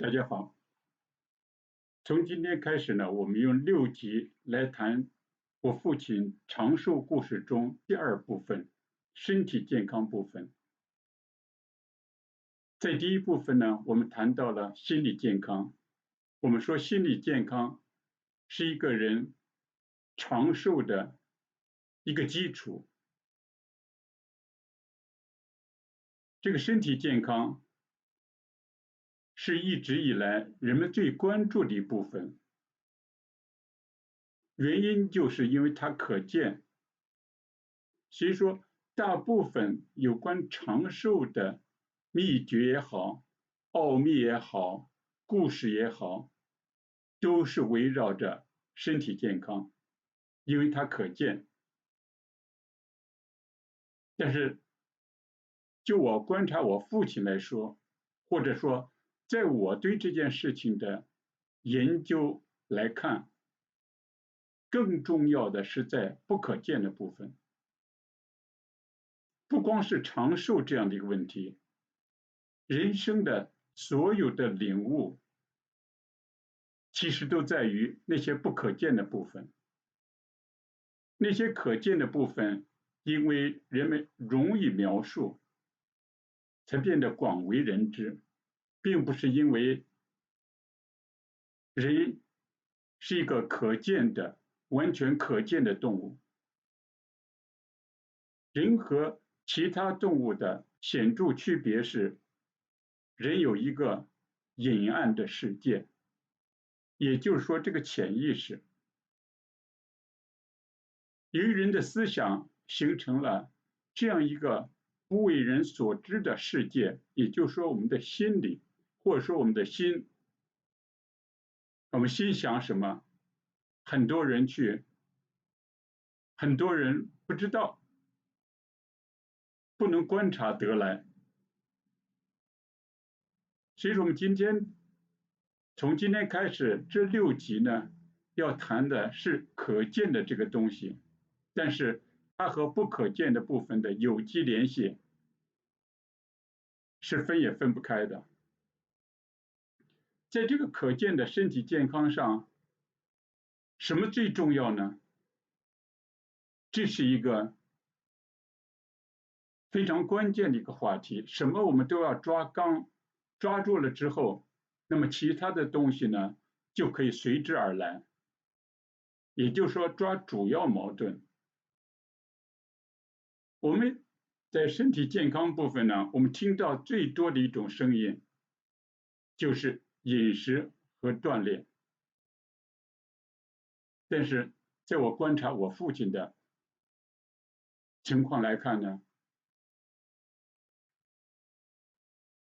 大家好，从今天开始呢，我们用6集来谈我父亲长寿故事中第2部分，身体健康部分。在第1部分呢，我们谈到了心理健康。我们说心理健康是一个人长寿的一个基础。这个身体健康是一直以来人们最关注的一部分。原因就是因为它可见，所以说大部分有关长寿的秘诀也好、奥秘也好、故事也好，都是围绕着身体健康，因为它可见。但是就我观察我父亲来说，或者说在我对这件事情的研究来看，更重要的是在不可见的部分。不光是长寿这样的一个问题，人生的所有的领悟，其实都在于那些不可见的部分。那些可见的部分，因为人们容易描述，才变得广为人知，并不是因为人是一个可见的、完全可见的动物。人和其他动物的显著区别是，人有一个隐暗的世界，也就是说这个潜意识。由于人的思想形成了这样一个不为人所知的世界，也就是说我们的心理，或者说我们的心，我们心想什么，很多人不知道，不能观察得来。所以说我们从今天开始，这6集呢，要谈的是可见的这个东西，但是它和不可见的部分的有机联系是分也分不开的。在这个可见的身体健康上，什么最重要呢？这是一个非常关键的一个话题，什么我们都要抓纲，抓住了之后，那么其他的东西呢，就可以随之而来。也就是说，抓主要矛盾。我们在身体健康部分呢，我们听到最多的一种声音，就是饮食和锻炼。但是在我观察我父亲的情况来看呢，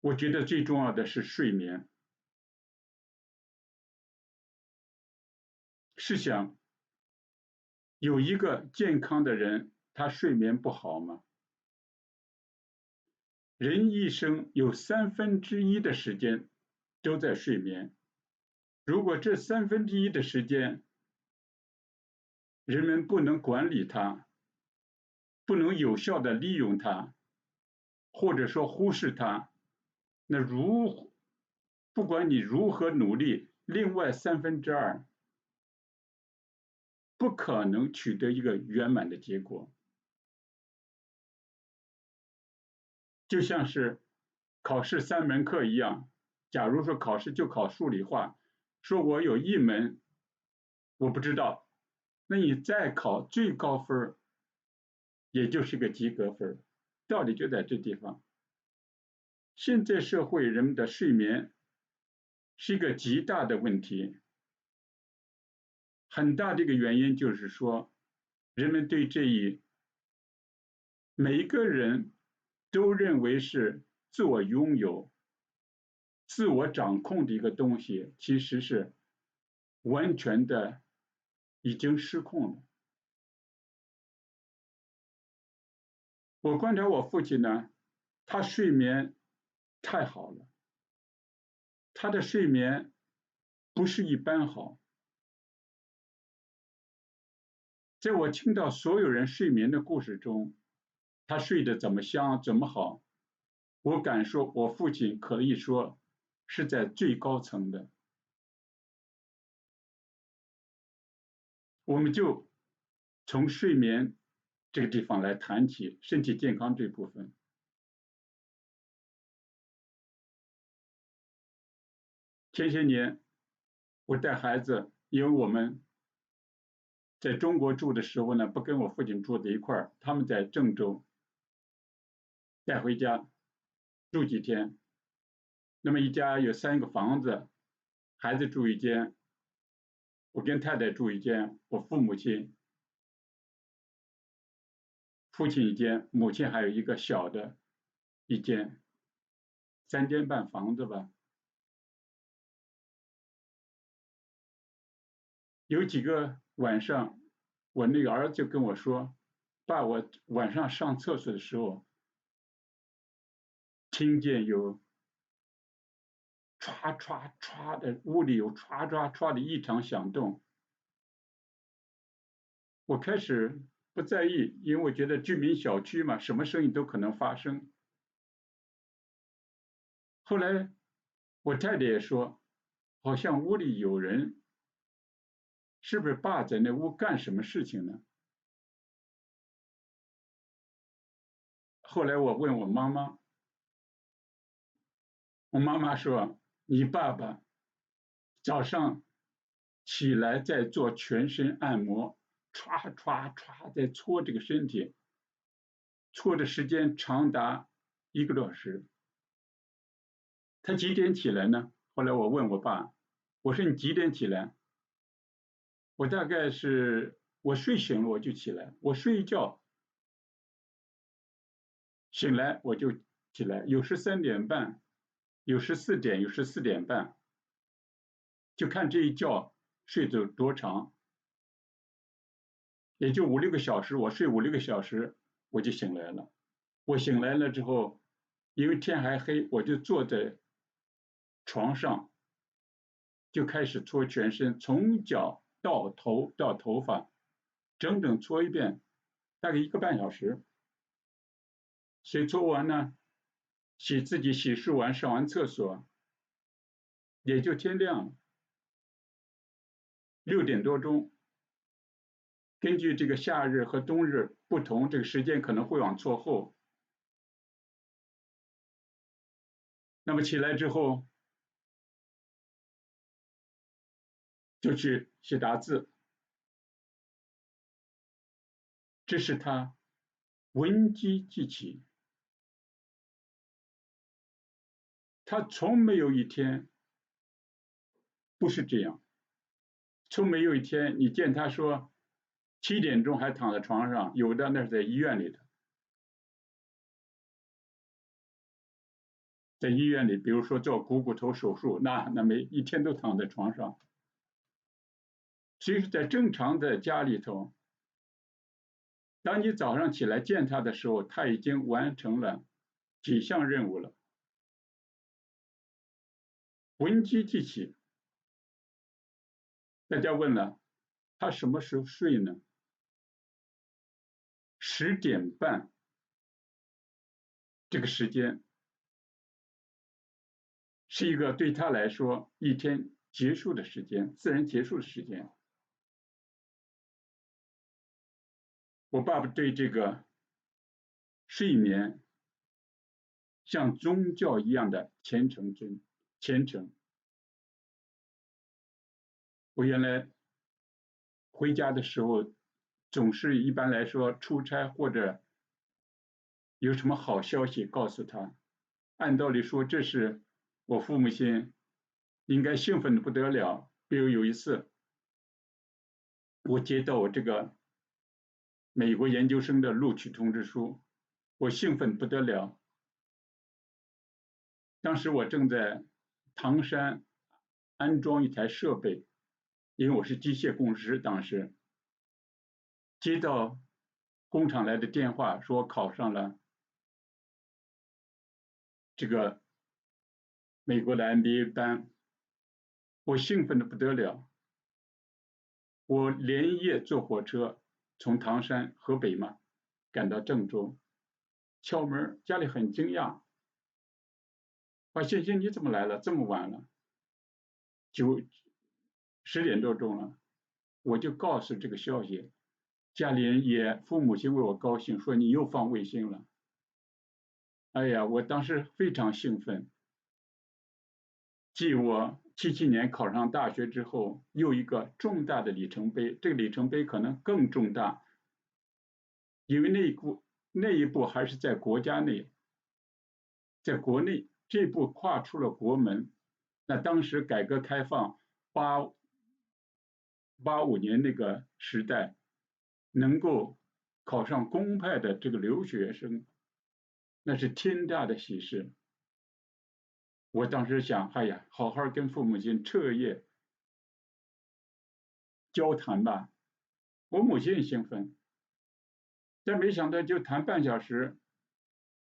我觉得最重要的是睡眠。试想，有一个健康的人，他睡眠不好吗？人一生有1/3的时间都在睡眠。如果这1/3的时间，人们不能管理它，不能有效的利用它，或者说忽视它，那不管你如何努力，另外2/3不可能取得一个圆满的结果。就像是考试3门课一样，假如说考试就考数理化，说我有1门我不知道，那你再考最高分，也就是个及格分，道理就在这地方。现在社会人们的睡眠是一个极大的问题，很大的一个原因就是说，人们对每一个人都认为是自我拥有、自我掌控的一个东西，其实是完全的已经失控了。我观察我父亲呢，他睡眠太好了，他的睡眠不是一般好。在我听到所有人睡眠的故事中，他睡得怎么香，怎么好，我敢说，我父亲可以说是在最高层的。我们就从睡眠这个地方来谈起身体健康这部分。前些年我带孩子，因为我们在中国住的时候呢，不跟我父亲住在一块儿，他们在郑州，带回家住几天。那么一家有3个房子，孩子住一间，我跟太太住一间，我父亲一间，母亲还有一个小的一间，3间半房子吧。有几个晚上，我那个儿子就跟我说：爸，我晚上上厕所的时候，听见有唰唰唰的，屋里有唰唰唰的异常响动。我开始不在意，因为我觉得居民小区嘛，什么声音都可能发生。后来我太太也说，好像屋里有人，是不是爸在那屋干什么事情呢？后来我问我妈妈，我妈妈说，你爸爸早上起来在做全身按摩，歘歘歘在搓这个身体，搓的时间长达1个多小时。他几点起来呢？后来我问我爸，我说你几点起来？我大概是我睡醒了我就起来，我睡一觉醒来我就起来，有时3点半，有时4点，有时4点半，就看这一觉睡得多长，也就5、6个小时，我睡5、6个小时我就醒来了。我醒来了之后，因为天还黑，我就坐在床上，就开始搓全身，从脚到头到头发，整整搓一遍，大概1个半小时。水搓完呢，自己洗漱完，上完厕所，也就天亮了，6点多钟。根据这个夏日和冬日不同，这个时间可能会往错后。那么起来之后，就去写打字，这是他闻鸡记起。他从没有一天不是这样，从没有一天你见他说7点钟还躺在床上，有的那是在医院里的，在医院里，比如说做股骨头手术，那没一天都躺在床上。其实，在正常的家里头，当你早上起来见他的时候，他已经完成了几项任务了。闻鸡记起，大家问了，他什么时候睡呢？10点半，这个时间是一个对他来说一天结束的时间，自然结束的时间。我爸爸对这个睡眠像宗教一样的虔诚。我原来回家的时候，总是一般来说出差或者有什么好消息告诉他。按道理说，这是我父母亲应该兴奋的不得了。比如有一次，我接到我这个美国研究生的录取通知书，我兴奋不得了。当时我正在唐山安装一台设备，因为我是机械工程师，当时接到工厂来的电话，说我考上了这个美国的 MBA 班，我兴奋的不得了。我连夜坐火车从唐山河北嘛赶到郑州，敲门，家里很惊讶。欣欣你怎么来了？这么晚了，10点多钟了。我就告诉这个消息，家里人也父母亲为我高兴，说你又放卫星了。哎呀，我当时非常兴奋。继我77年考上大学之后，又一个重大的里程碑，这个里程碑可能更重大，因为那一步还是在国家内，在国内这一步跨出了国门。那当时改革开放85年那个时代，能够考上公派的这个留学生，那是天大的喜事。我当时想，哎呀，好好跟父母亲彻夜交谈吧。我母亲也兴奋，但没想到就谈半小时，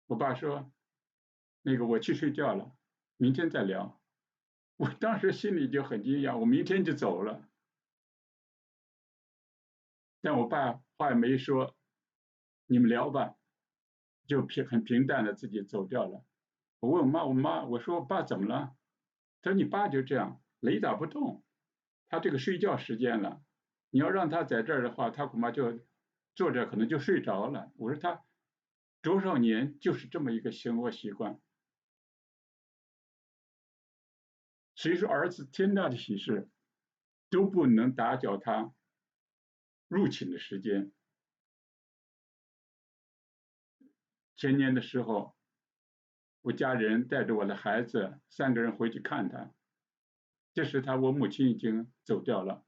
我爸说：“那个我去睡觉了，明天再聊。”我当时心里就很惊讶，我明天就走了。但我爸话也没说，你们聊吧，就很平淡的自己走掉了。我问我妈，我说爸怎么了？他说你爸就这样，雷打不动，他这个睡觉时间了，你要让他在这儿的话，他恐怕就坐着可能就睡着了。我说他多少年就是这么一个生活习惯。所以说儿子天大的喜事都不能打搅他入寝的时间。前年的时候，我家人带着我的孩子3个人回去看他，这时我母亲已经走掉了。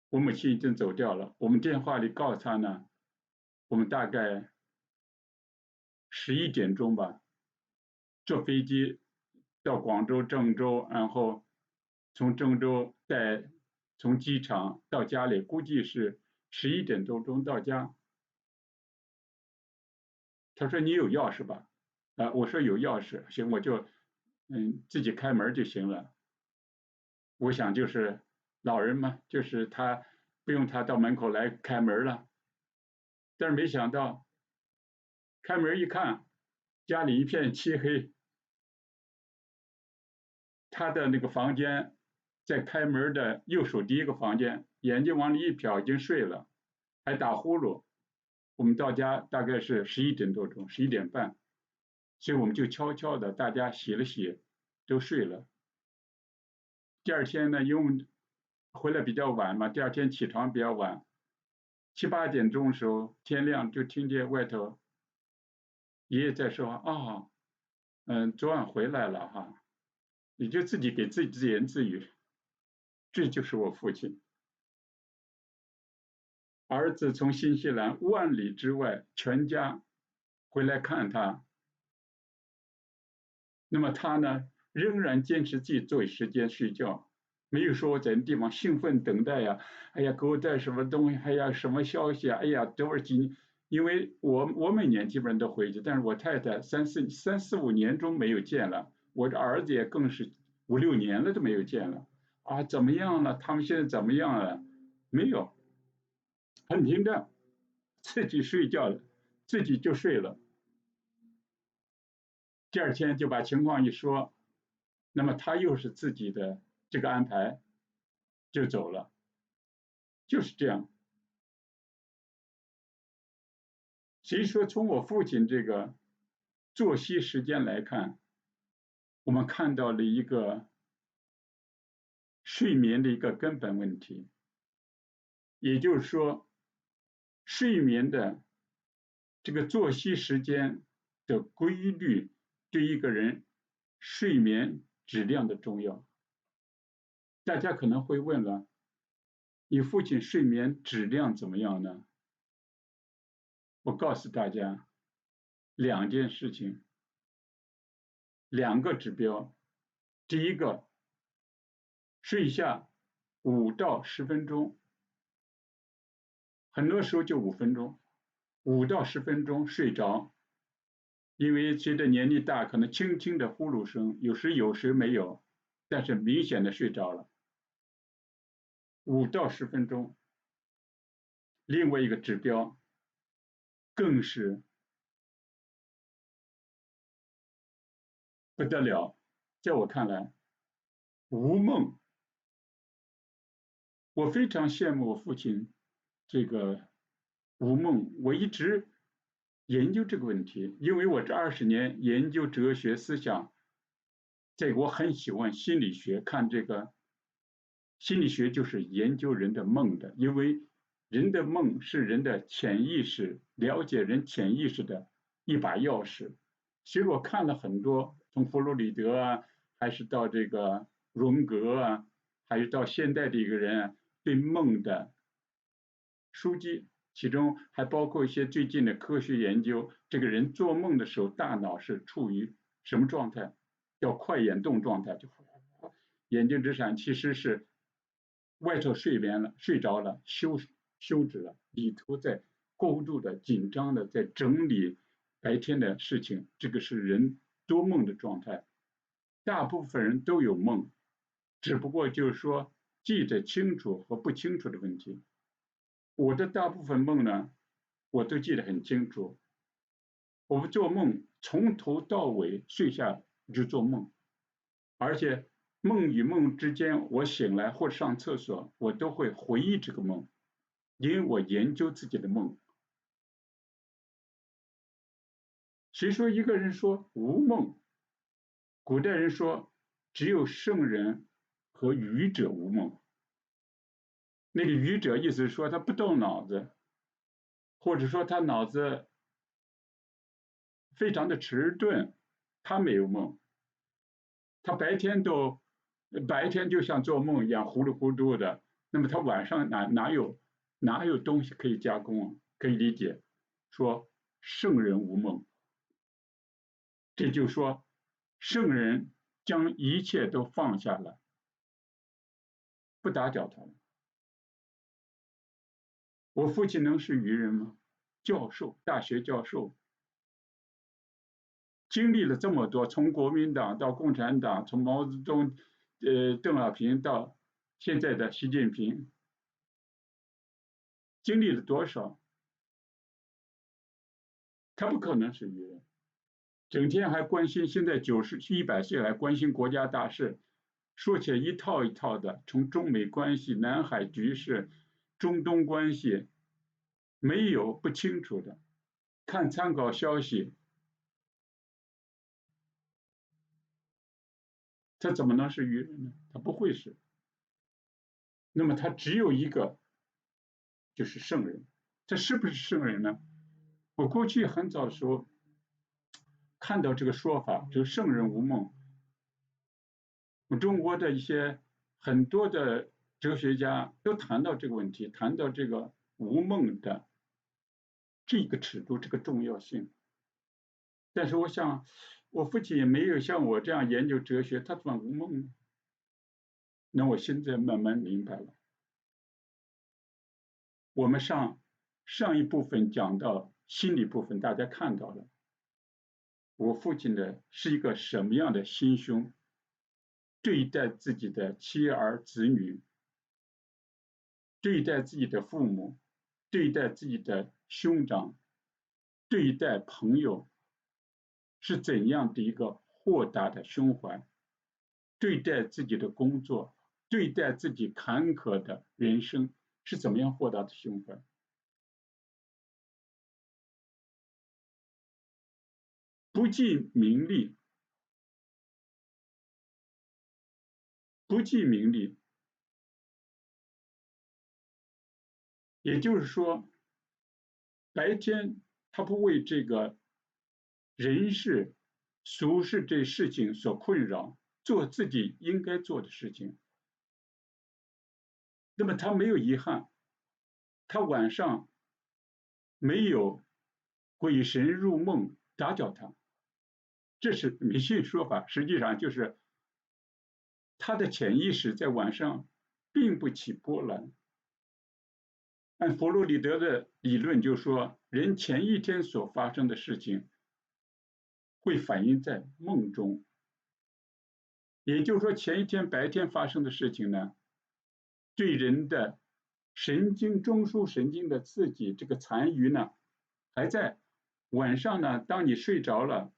我母亲已经走掉了。我们电话里告诉他呢，我们大概11点钟吧，坐飞机到广州、郑州，然后从郑州再从机场到家里，估计是11点多钟到家。他说你有钥匙吧？我说有钥匙，行，我就自己开门就行了。我想就是老人嘛，就是他不用他到门口来开门了。但是没想到开门一看，家里一片漆黑，他的那个房间在开门的右手第一个房间，眼睛往里一瞟，已经睡了，还打呼噜。我们到家大概是11点多钟，11点半，所以我们就悄悄的大家洗了洗，都睡了。第二天呢，因为回来比较晚嘛，第二天起床比较晚，7、8点钟的时候天亮，就听见外头爷爷在说啊，昨晚回来了哈，你就自己给自己自言自语，这就是我父亲。儿子从新西兰万里之外全家回来看他，那么他呢仍然坚持自己作为时间睡觉，没有说我在那地方兴奋等待呀，哎呀给我带什么东西，哎呀什么消息啊，哎呀等会儿因为我每年基本上都回去，但是我太太3、4、5年中没有见了，我这儿子也更是5、6年了都没有见了啊，怎么样了？他们现在怎么样了？没有，很平淡，自己睡觉了，自己就睡了。第二天就把情况一说，那么他又是自己的这个安排，就走了，就是这样。所以说，从我父亲这个作息时间来看，我们看到了一个睡眠的一个根本问题，也就是说，睡眠的这个作息时间的规律对一个人睡眠质量的重要。大家可能会问了，你父亲睡眠质量怎么样呢？我告诉大家2件事情，2个指标。第一个，睡下5到10分钟，很多时候就5分钟，5到10分钟睡着。因为随着年龄大，可能轻轻的呼噜声，有时没有，但是明显的睡着了。5到10分钟。另外一个指标更是不得了。在我看来，无梦，我非常羡慕我父亲这个无梦。我一直研究这个问题，因为我这20年研究哲学思想，我很喜欢心理学，看这个心理学就是研究人的梦的，因为人的梦是人的潜意识，了解人潜意识的一把钥匙。其实我看了很多，从弗洛里德啊，还是到这个荣格啊，还是到现代的一个人啊对梦的书籍，其中还包括一些最近的科学研究。这个人做梦的时候，大脑是处于什么状态？叫快眼动状态，就眼睛直闪，其实是外头睡眠了，睡着了，休止了，里头在过度的紧张的在整理白天的事情，这个是人多梦的状态。大部分人都有梦，只不过就是说记得清楚和不清楚的问题。我的大部分梦呢，我都记得很清楚。我们做梦从头到尾睡下就做梦，而且梦与梦之间，我醒来或上厕所，我都会回忆这个梦，因为我研究自己的梦。谁说一个人说无梦？古代人说只有圣人和愚者无梦。那个愚者意思是说他不动脑子，或者说他脑子非常的迟钝，他没有梦。他白天就像做梦一样糊里糊涂的，那么他晚上哪有东西可以加工啊？可以理解，说圣人无梦，这就说圣人将一切都放下了，不打搅他了。我父亲能是愚人吗？教授，大学教授，经历了这么多，从国民党到共产党，从毛泽东、邓小平到现在的习近平，经历了多少？他不可能是愚人，整天还关心现在100岁还关心国家大事，说起来一套一套的，从中美关系、南海局势、中东关系，没有不清楚的。看参考消息，他怎么能是愚人呢？他不会是。那么他只有一个，就是圣人。这是不是圣人呢？我过去很早的时候看到这个说法，就是圣人无梦。中国的一些很多的哲学家都谈到这个问题，谈到这个无梦的这个尺度，这个重要性。但是我想，我父亲也没有像我这样研究哲学，他怎么无梦呢？那我现在慢慢明白了。我们上一部分讲到心理部分，大家看到了我父亲的是一个什么样的心胸，对待自己的妻儿子女，对待自己的父母，对待自己的兄长，对待朋友，是怎样的一个豁达的胸怀，对待自己的工作，对待自己坎坷的人生，是怎么样豁达的胸怀。不计名利，不计名利，也就是说，白天他不为这个人事、俗事这事情所困扰，做自己应该做的事情。那么他没有遗憾，他晚上没有鬼神入梦打搅他，这是迷信说法，实际上就是他的潜意识在晚上并不起波澜。按弗洛里德的理论，就说人前一天所发生的事情会反映在梦中，也就是说前一天白天发生的事情呢，对人的神经中枢神经的刺激，这个残余呢还在。晚上呢，当你睡着了，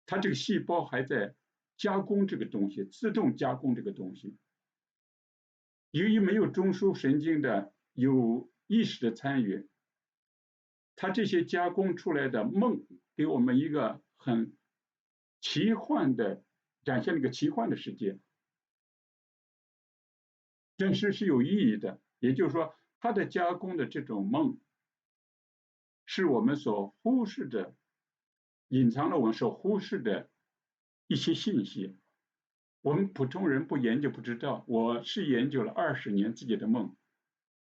它这个细胞还在加工这个东西，自动加工这个东西。由于没有中枢神经的有意识的参与，它这些加工出来的梦给我们一个很奇幻的，展现了一个奇幻的世界，但是有意义的。也就是说，它的加工的这种梦，是我们所忽视的，隐藏了我们所忽视的一些信息。我们普通人不研究不知道。我是研究了20年自己的梦，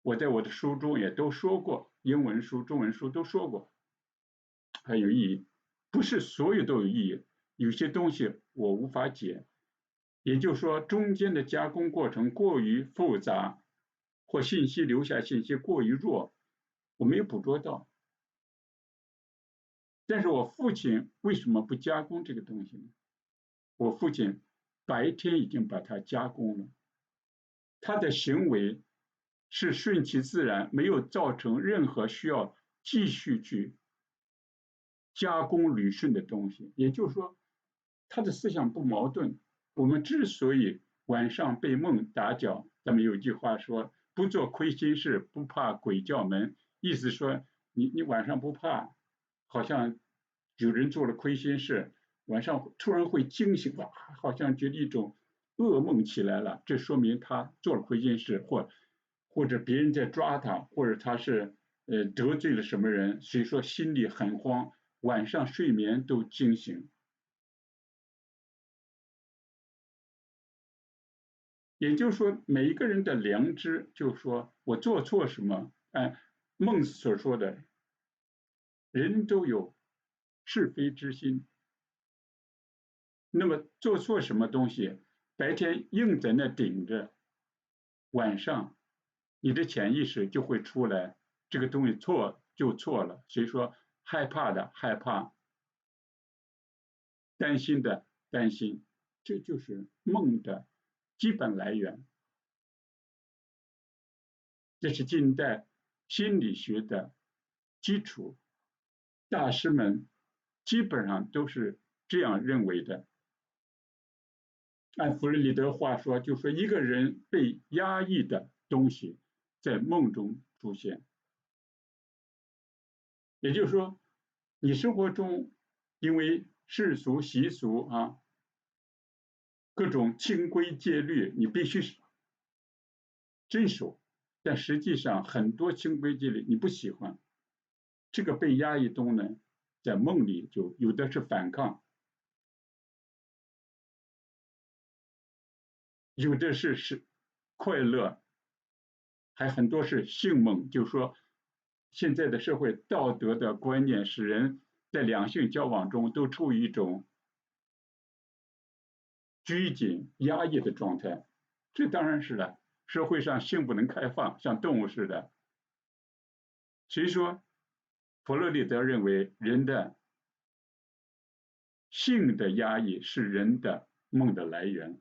我在我的书中也都说过，英文书、中文书都说过，很有意义。不是所有都有意义，有些东西我无法解，也就是说中间的加工过程过于复杂，或信息留下信息过于弱，我没有捕捉到。但是我父亲为什么不加工这个东西呢？我父亲白天已经把它加工了，他的行为是顺其自然，没有造成任何需要继续去加工捋顺的东西。也就是说，他的思想不矛盾。我们之所以晚上被梦打搅，咱们有一句话说：不做亏心事，不怕鬼叫门。意思说，你晚上不怕，好像有人做了亏心事，晚上突然会惊醒，哇，好像觉得一种噩梦起来了，这说明他做了亏心事，或者别人在抓他，或者他是得罪了什么人，所以说心里很慌，晚上睡眠都惊醒。也就是说，每一个人的良知，就是说我做错什么，孟子所说的，人都有是非之心。那么做错什么东西，白天硬在那顶着，晚上你的潜意识就会出来，这个东西错就错了。所以说，害怕的害怕，担心的担心，这就是梦的基本来源。这是近代心理学的基础，大师们基本上都是这样认为的。按弗洛伊德话说，就说一个人被压抑的东西在梦中出现，也就是说，你生活中因为世俗习俗啊，各种清规戒律，你必须遵守，但实际上很多清规戒律你不喜欢，这个被压抑中呢，在梦里就有的是反抗，有的是快乐，还很多是性梦。就是说，现在的社会道德的观念使人在两性交往中都处于一种拘谨、压抑的状态。这当然是的，社会上性不能开放，像动物似的。所以说，弗洛里德认为人的性的压抑是人的梦的来源。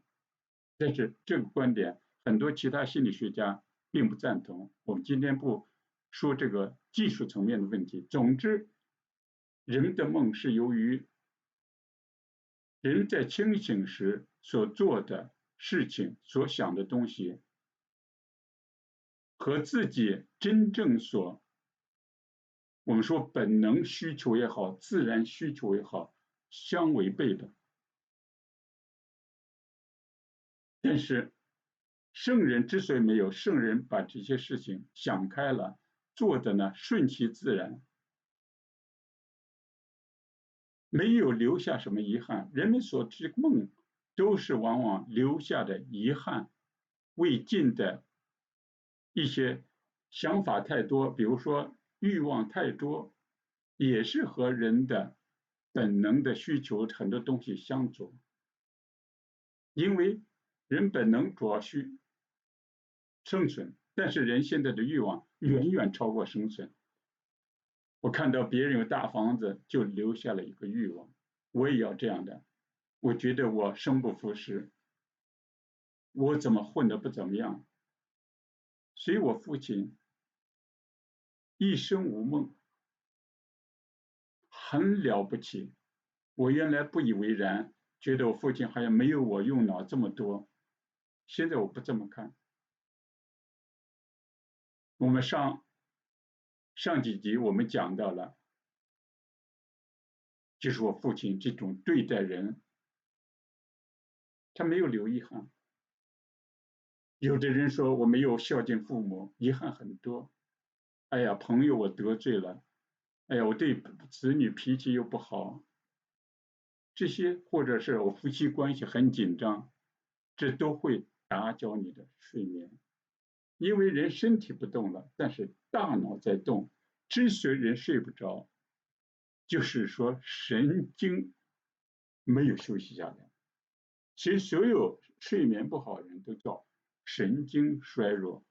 但是这个观点，很多其他心理学家并不赞同。我们今天不说这个技术层面的问题。总之，人的梦是由于人在清醒时所做的事情、所想的东西，和自己真正我们说本能需求也好，自然需求也好，相违背的。但是圣人之所以没有，圣人把这些事情想开了，做的呢顺其自然，没有留下什么遗憾。人们所知梦都是往往留下的遗憾，未尽的一些想法太多，比如说欲望太多，也是和人的本能的需求很多东西相左。因为人本能主要需生存，但是人现在的欲望远远超过生存。我看到别人有大房子，就留下了一个欲望，我也要这样的。我觉得我生不逢时，我怎么混得不怎么样？所以我父亲一生无梦，很了不起。我原来不以为然，觉得我父亲好像没有我用脑这么多，现在我不这么看。我们上几集我们讲到了，就是我父亲这种对待人，他没有留遗憾。有的人说我没有孝敬父母，遗憾很多。哎呀，朋友我得罪了，哎呀，我对子女脾气又不好，这些或者是我夫妻关系很紧张，这都会打搅你的睡眠。因为人身体不动了，但是大脑在动。之所以人睡不着，就是说神经没有休息下来。其实所有睡眠不好的人都叫神经衰弱，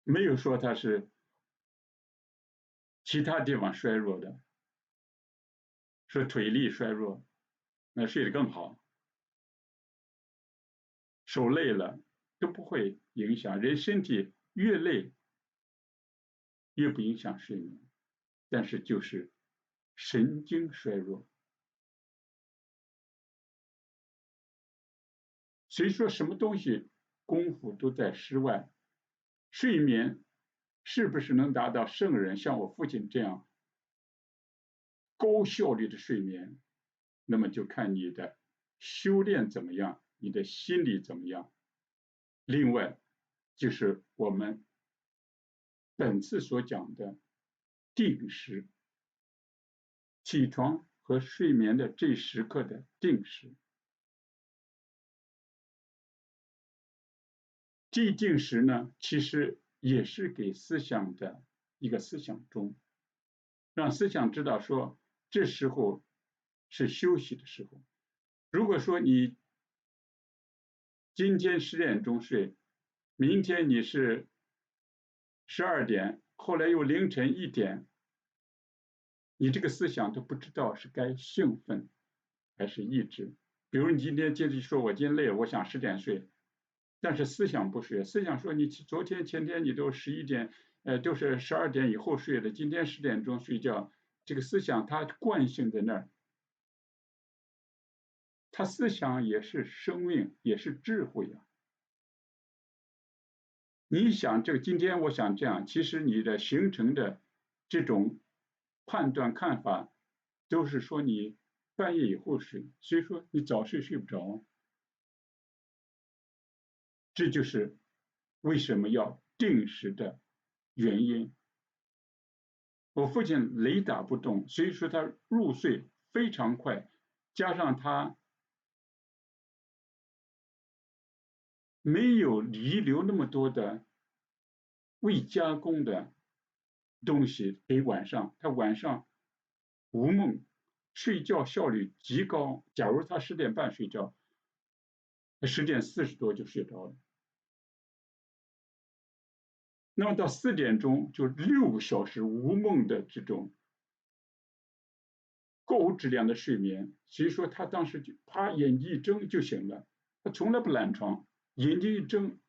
没有说他是其他地方衰弱的，说腿力衰弱，那睡得更好，手累了都不会影响。人身体越累越不影响睡眠，但是就是神经衰弱。所以说什么东西功夫都在室外，睡眠是不是能达到圣人像我父亲这样高效率的睡眠，那么就看你的修炼怎么样，你的心理怎么样。另外就是我们本次所讲的定时，起床和睡眠的这时刻的定时。这定时呢，其实也是给思想的一个思想钟，让思想知道说这时候是休息的时候。如果说你今天10点钟睡，明天你是12点，后来又凌晨1点，你这个思想都不知道是该兴奋还是抑制。比如你今天接着说，我今天累了，我想10点睡，但是思想不睡，思想说你昨天前天你都11点，都是12点以后睡的，今天10点钟睡觉，这个思想它惯性在那儿，它思想也是生命，也是智慧啊。你想这个今天我想这样，其实你的形成的这种判断看法，都是说你半夜以后睡，所以说你早睡睡不着，这就是为什么要定时的原因。我父亲雷打不动，所以说他入睡非常快，加上他没有遗留那么多的未加工的东西给晚上，他晚上无梦，睡觉效率极高。假如他10点半睡觉，他10点40多就睡着了，那么到4点钟就6个小时无梦的这种高质量的睡眠。所以说他当时就啪眼睛一睁就醒了，他从来不懒床，眼睛一睁，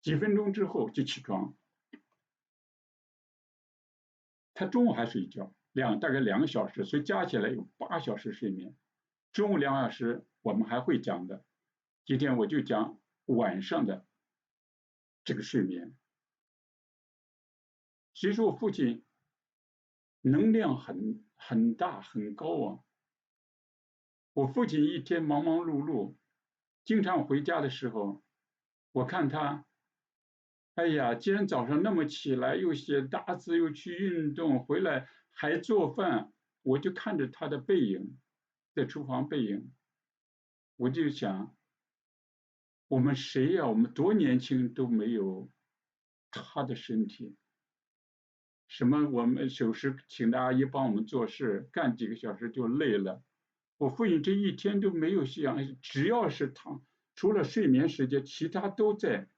几分钟之后就起床。他中午还睡觉，大概2个小时，所以加起来有8小时睡眠。中午2小时我们还会讲的，今天我就讲晚上的这个睡眠。所以说我父亲能量很大很高啊。我父亲一天忙忙碌碌，经常回家的时候，我看他，哎呀，既然早上那么起来，又写大字，又去运动，回来还做饭，我就看着他的背影，在厨房背影，我就想，我们谁呀？我们多年轻都没有他的身体。什么？我们有时请的阿姨帮我们做事，干几个小时就累了。我父亲这一天都没有休养，只要是他，除了睡眠时间，其他都在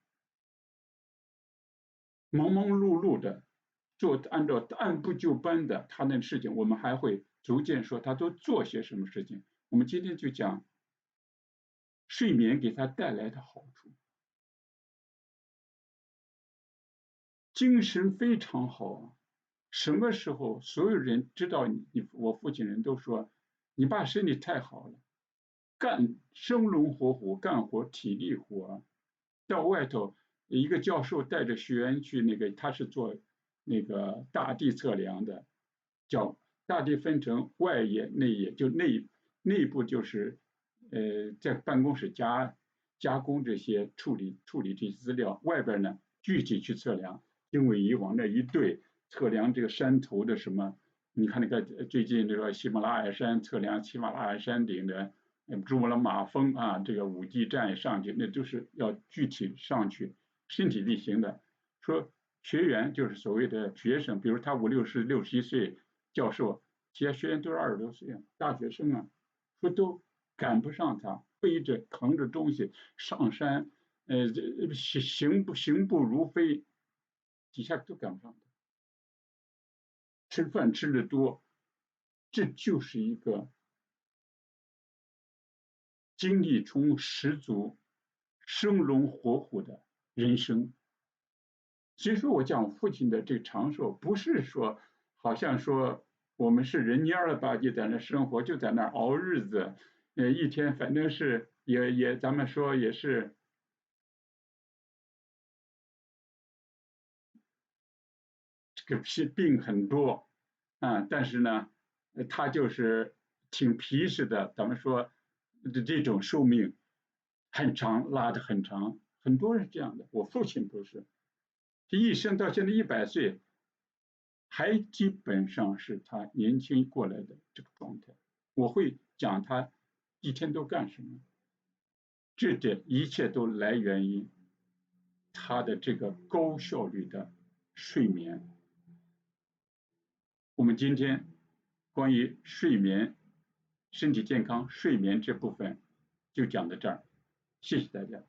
忙忙碌碌的做，按部就班的他那事情。我们还会逐渐说他都做些什么事情。我们今天就讲睡眠给他带来的好处，精神非常好，什么时候所有人知道我父亲人都说，你爸身体太好了，生龙活虎干活体力活，到外头一个教授带着学员去他是做那个大地测量的，叫大地分成外野内野，就内部就是在办公室加工这些处理这些资料，外边呢具体去测量，经纬仪往那一对，测量这个山头的什么。你看那个最近这个喜马拉雅山测量喜马拉雅山顶的珠穆朗玛峰啊，这个5G 站上去，那都是要具体上去身体力行的。说学员就是所谓的学生，比如他60、61岁，教授，其他学员都是20多岁啊，大学生啊，说都赶不上他，背着扛着东西上山，行步如飞，底下都赶不上他。吃饭吃的多，这就是一个精力充十足、生龙活虎的人生。所以说我讲父亲的这个长寿，不是说好像说我们是人蔫了吧唧在那生活，就在那熬日子，一天反正是咱们说也是这个病很多啊，但是呢，他就是挺皮实的，咱们说的这种寿命很长，拉的很长，很多人这样的。我父亲不是，这一生到现在100岁，还基本上是他年轻过来的这个状态。我会讲他一天都干什么，这一切都来源于他的这个高效率的睡眠。我们今天关于睡眠、身体健康、睡眠这部分就讲到这儿，谢谢大家。